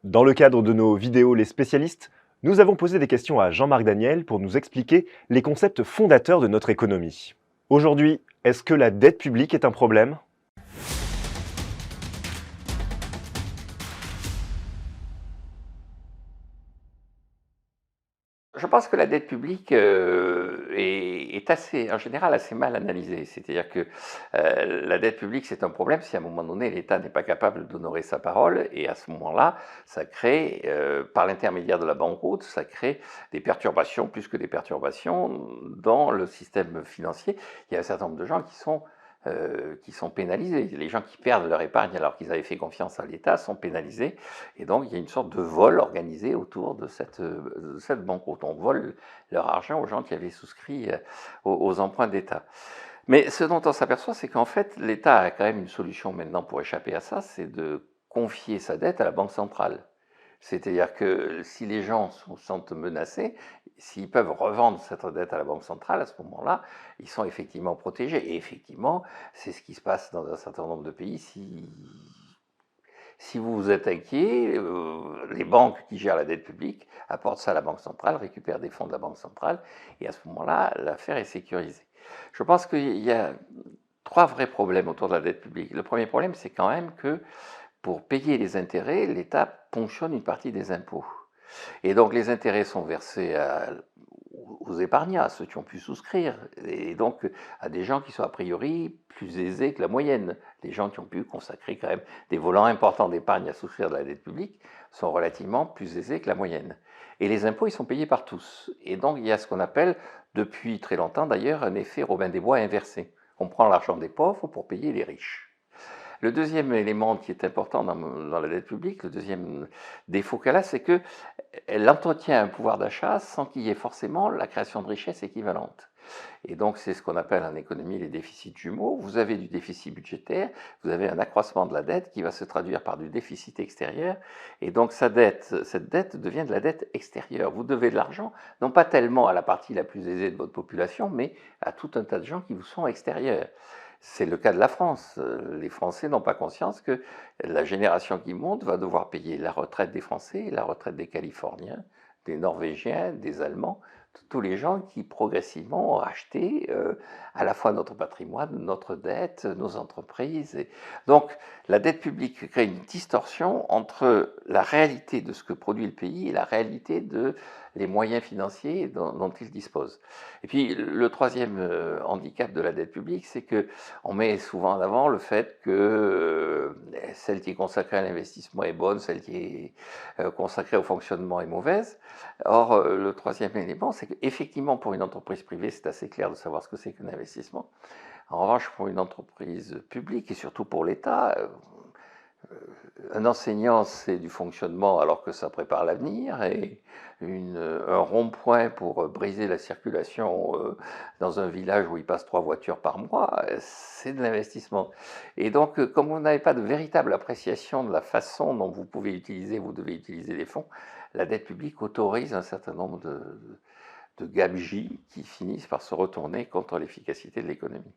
Dans le cadre de nos vidéos Les spécialistes, nous avons posé des questions à Jean-Marc Daniel pour nous expliquer les concepts fondateurs de notre économie. Aujourd'hui, est-ce que la dette publique est un problème? Je pense que la dette publique est assez, en général, assez mal analysée. C'est-à-dire que la dette publique, c'est un problème si à un moment donné, l'État n'est pas capable d'honorer sa parole. Et à ce moment-là, ça crée, par l'intermédiaire de la banqueroute, ça crée des perturbations, plus que des perturbations, dans le système financier. Il y a un certain nombre de gens qui sont pénalisés. Les gens qui perdent leur épargne alors qu'ils avaient fait confiance à l'État sont pénalisés. Et donc, il y a une sorte de vol organisé autour de cette banqueroute. On vole leur argent aux gens qui avaient souscrit aux emprunts d'État. Mais ce dont on s'aperçoit, c'est qu'en fait, l'État a quand même une solution maintenant pour échapper à ça, c'est de confier sa dette à la Banque centrale. C'est-à-dire que si les gens se sentent menacés, s'ils peuvent revendre cette dette à la Banque centrale, à ce moment-là, ils sont effectivement protégés. Et effectivement, c'est ce qui se passe dans un certain nombre de pays. Si vous vous êtes inquiet, les banques qui gèrent la dette publique apportent ça à la Banque centrale, récupèrent des fonds de la Banque centrale, et à ce moment-là, l'affaire est sécurisée. Je pense qu'il y a trois vrais problèmes autour de la dette publique. Le premier problème, c'est quand même que pour payer les intérêts, l'État ponctionne une partie des impôts. Et donc les intérêts sont versés aux épargnants, à ceux qui ont pu souscrire, et donc à des gens qui sont a priori plus aisés que la moyenne. Les gens qui ont pu consacrer quand même des volants importants d'épargne à souscrire de la dette publique sont relativement plus aisés que la moyenne. Et les impôts, ils sont payés par tous. Et donc il y a ce qu'on appelle, depuis très longtemps d'ailleurs, un effet Robin des Bois inversé. On prend l'argent des pauvres pour payer les riches. Le deuxième élément qui est important dans la dette publique, le deuxième défaut qu'elle a, c'est qu'elle entretient un pouvoir d'achat sans qu'il y ait forcément la création de richesse équivalente. Et donc, c'est ce qu'on appelle en économie les déficits jumeaux. Vous avez du déficit budgétaire, vous avez un accroissement de la dette qui va se traduire par du déficit extérieur. Et donc, cette dette devient de la dette extérieure. Vous devez de l'argent, non pas tellement à la partie la plus aisée de votre population, mais à tout un tas de gens qui vous sont extérieurs. C'est le cas de la France. Les Français n'ont pas conscience que la génération qui monte va devoir payer la retraite des Français, la retraite des Californiens, des Norvégiens, des Allemands, tous les gens qui progressivement ont racheté à la fois notre patrimoine, notre dette, nos entreprises. Et donc la dette publique crée une distorsion entre la réalité de ce que produit le pays et la réalité de les moyens financiers dont il dispose. Et puis le troisième handicap de la dette publique, c'est qu'on met souvent en avant le fait que celle qui est consacrée à l'investissement est bonne, celle qui est consacrée au fonctionnement est mauvaise. Or, le troisième élément, c'est qu'effectivement, pour une entreprise privée, c'est assez clair de savoir ce que c'est qu'un investissement. En revanche, pour une entreprise publique, et surtout pour l'État, un enseignant, c'est du fonctionnement alors que ça prépare l'avenir, et un rond-point pour briser la circulation dans un village où il passe 3 voitures par mois, c'est de l'investissement. Et donc, comme vous n'avez pas de véritable appréciation de la façon dont vous devez utiliser les fonds, la dette publique autorise un certain nombre de gabegies qui finissent par se retourner contre l'efficacité de l'économie.